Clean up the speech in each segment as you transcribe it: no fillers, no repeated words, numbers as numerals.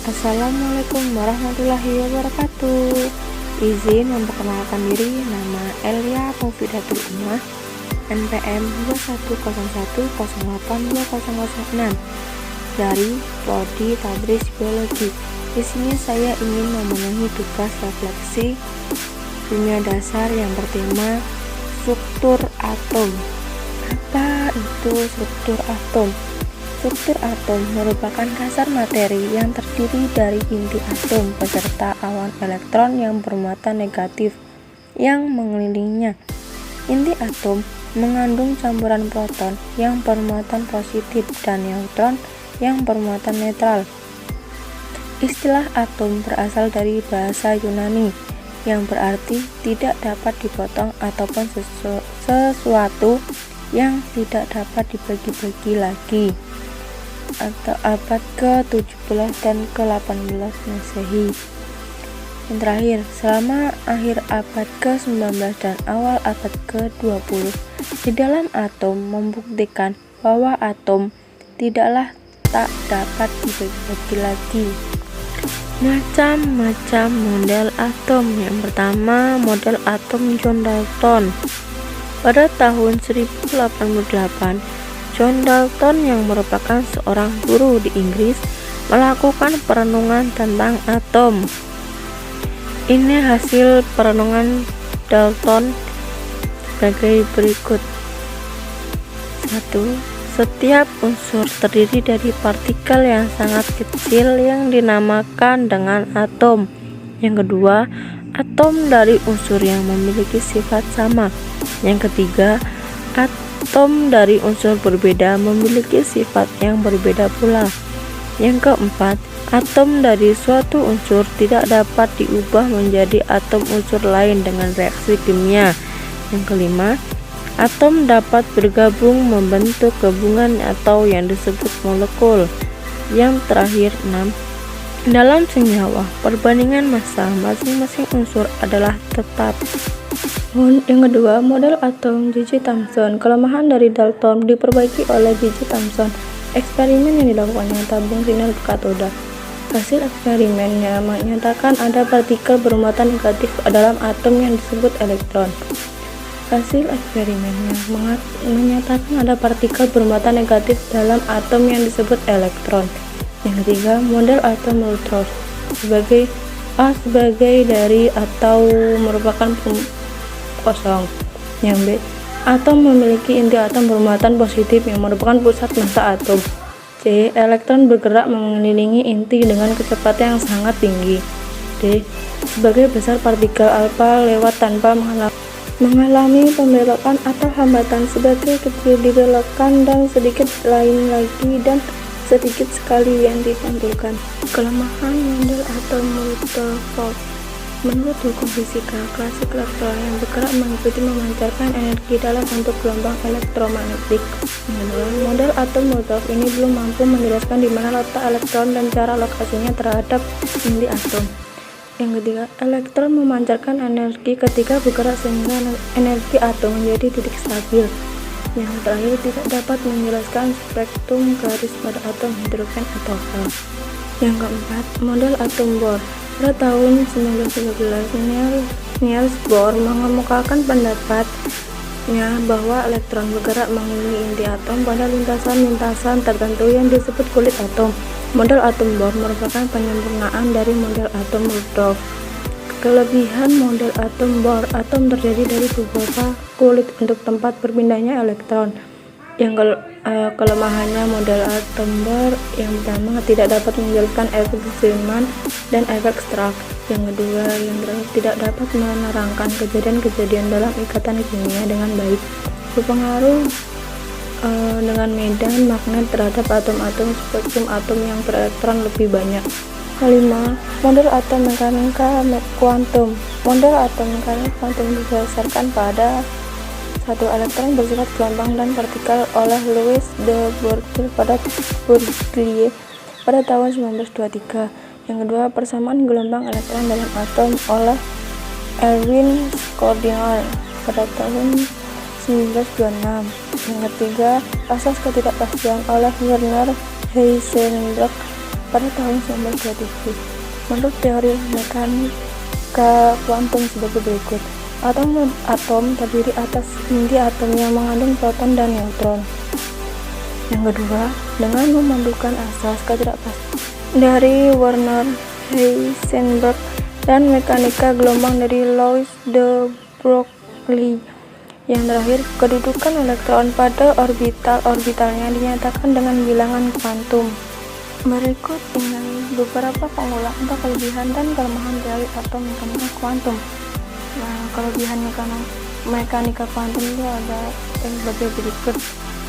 Assalamualaikum warahmatullahi wabarakatuh. Izin memperkenalkan diri, nama Elia Maufidatul Ummah, NPM 2101082006 dari Prodi Tadris Biologi. Di sini saya ingin memenuhi tugas refleksi kimia dasar yang bertema struktur atom. Apa itu struktur atom? Struktur atom merupakan dasar materi yang terdiri dari inti atom beserta awan elektron yang bermuatan negatif yang mengelilinginya. Inti atom mengandung campuran proton yang bermuatan positif dan neutron yang bermuatan netral. Istilah atom berasal dari bahasa Yunani yang berarti tidak dapat dipotong ataupun sesuatu yang tidak dapat dibagi-bagi lagi, atau abad ke-17 dan ke-18 Masehi. Yang terakhir, selama akhir abad ke-19 dan awal abad ke-20, di dalam atom membuktikan bahwa atom tidaklah tak dapat dibagi-bagi lagi. Macam-macam model atom. Yang pertama, model atom John Dalton. Pada tahun 1088, John Dalton yang merupakan seorang guru di Inggris melakukan perenungan tentang atom. Ini hasil perenungan Dalton sebagai berikut. 1. Setiap unsur terdiri dari partikel yang sangat kecil yang dinamakan dengan atom. Yang kedua, atom dari unsur yang memiliki sifat sama. Yang ketiga, atom dari unsur berbeda memiliki sifat yang berbeda pula. Yang keempat, atom dari suatu unsur tidak dapat diubah menjadi atom unsur lain dengan reaksi kimia. Yang kelima, atom dapat bergabung membentuk gabungan atau yang disebut molekul. Yang terakhir, 6. Dalam senyawa, perbandingan massa masing-masing unsur adalah tetap. Yang kedua, model atom J.J. Thomson. Kelemahan dari Dalton diperbaiki oleh J.J. Thomson. Eksperimen yang dilakukannya tabung sinar berkatoda. Hasil eksperimennya menyatakan ada partikel bermuatan negatif dalam atom yang disebut elektron. Hasil eksperimennya menyatakan ada partikel bermuatan negatif dalam atom yang disebut elektron. Yang ketiga, model atom Rutherford sebagai dari atau merupakan kosong. Yang B, atom memiliki inti atom bermuatan positif yang merupakan pusat massa atom. C, elektron bergerak mengelilingi inti dengan kecepatan yang sangat tinggi. D, sebagai besar partikel alfa lewat tanpa mengalami pembelokan atau hambatan, sebagai kecil dibelokkan dan sedikit lain lagi dan sedikit sekali yang dipantulkan. Kelemahan model atom Rutherford. Menurut hukum fisika klasik, elektron yang bergerak mengikuti memancarkan energi dalam bentuk gelombang elektromagnetik. Model atom Rutherford ini belum mampu menjelaskan di mana letak elektron dan cara lokasinya terhadap inti atom. Yang ketiga, elektron memancarkan energi ketika bergerak sehingga energi atom menjadi titik stabil. Yang terakhir, tidak dapat menjelaskan spektrum garis pada atom hidrogen atau hal. Yang keempat, model atom Bohr. Pada tahun 1913, Niels Bohr mengemukakan pendapatnya bahwa elektron bergerak mengelilingi inti atom pada lintasan-lintasan tertentu yang disebut kulit atom. Model atom Bohr merupakan penyempurnaan dari model atom Rutherford. Kelebihan model atom Bohr, atom terdiri dari beberapa kulit untuk tempat berpindahnya elektron. Yang kelemahannya model atom Bohr, yang pertama, tidak dapat menjelaskan efek Zeeman dan efek Stark. Yang kedua, yang terakhir, tidak dapat menerangkan kejadian-kejadian dalam ikatan kimia dengan baik. Berpengaruh dengan medan magnet terhadap atom-atom spektrum atom yang berelektron lebih banyak. Kelima, model atom mekanika kuantum. Model atom mekanika kuantum didasarkan pada satu elektron bersifat gelombang dan partikel oleh Louis de Broglie pada tahun 1923. Yang kedua, persamaan gelombang elektron dalam atom oleh Erwin Schrödinger pada tahun 1926. Yang ketiga, asas ketidakpastian oleh Werner Heisenberg pada tahun 1927. Menurut teori mekanika kuantum sebagai berikut. Atom terdiri atas inti atom yang mengandung proton dan neutron. Yang kedua, dengan memandukan asas ketidakpastian dari Werner Heisenberg dan mekanika gelombang dari Louis de Broglie. Yang terakhir, kedudukan elektron pada orbitalnya dinyatakan dengan bilangan kuantum. Berikut ini beberapa pengulangan kelebihan dan kelemahan teori atau mekanika kuantum. Nah, kelebihan mekanika kuantum itu ada sebagai berikut.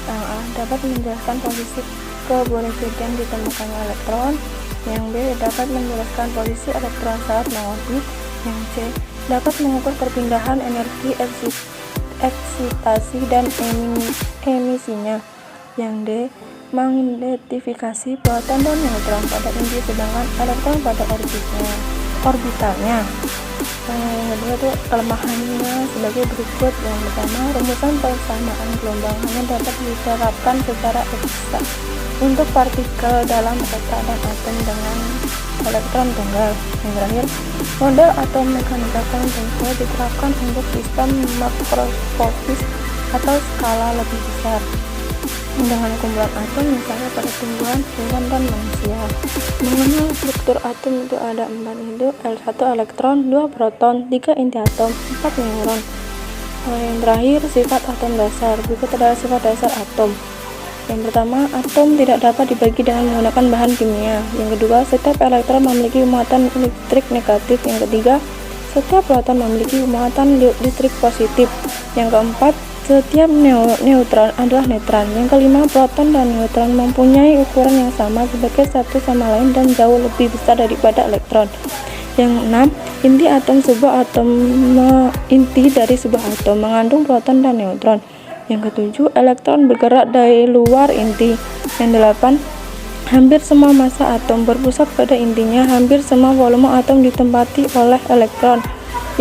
Yang A, dapat menjelaskan posisi keberhentian ditemukannya elektron. Yang B, dapat menjelaskan posisi elektron saat mengorbit. Yang C, dapat mengukur perpindahan energi eksitasi dan emisinya. Yang D, mengidentifikasi proton dan neutron pada inti sedangkan elektron pada orbitalnya. Yang kedua itu kelemahannya sebagai berikut. Yang pertama, rumusan persamaan gelombang hanya dapat diterapkan secara eksakta untuk partikel dalam peta dan atom dengan elektron tunggal. Yang terakhir, model atom mekanika kuantum diterapkan untuk sistem makroskopis atau skala lebih besar dengan kumpulan atom misalnya pada tumbuhan, hewan, dan manusia. Mengenal struktur atom itu ada 4, itu 1 elektron, 2 proton, 3 inti atom, 4 neutron. Yang terakhir, sifat atom dasar. Berikut adalah sifat dasar atom. Yang pertama, atom tidak dapat dibagi dengan menggunakan bahan kimia. Yang kedua, setiap elektron memiliki muatan listrik negatif. Yang ketiga, setiap proton memiliki muatan listrik positif. Yang keempat, setiap neutron adalah netral. Yang kelima, proton dan neutron mempunyai ukuran yang sama sebagai satu sama lain dan jauh lebih besar daripada elektron. Yang enam, inti dari sebuah atom mengandung proton dan neutron. Yang ketujuh, elektron bergerak dari luar inti. Yang delapan, hampir semua massa atom berpusat pada intinya. Hampir semua volume atom ditempati oleh elektron.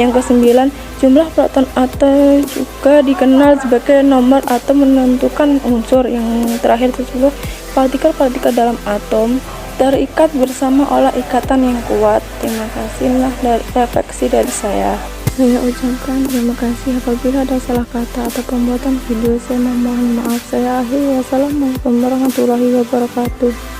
Yang kesembilan, jumlah proton atom juga dikenal sebagai nomor atom menentukan unsur. Yang terakhir tersebut, partikel-partikel dalam atom terikat bersama oleh ikatan yang kuat. Terima kasih dari refleksi dari saya. Saya ucapkan terima kasih apabila ada salah kata atau pembuatan video. Saya memohon maaf. Saya akhiri. Wassalamualaikum warahmatullahi wabarakatuh.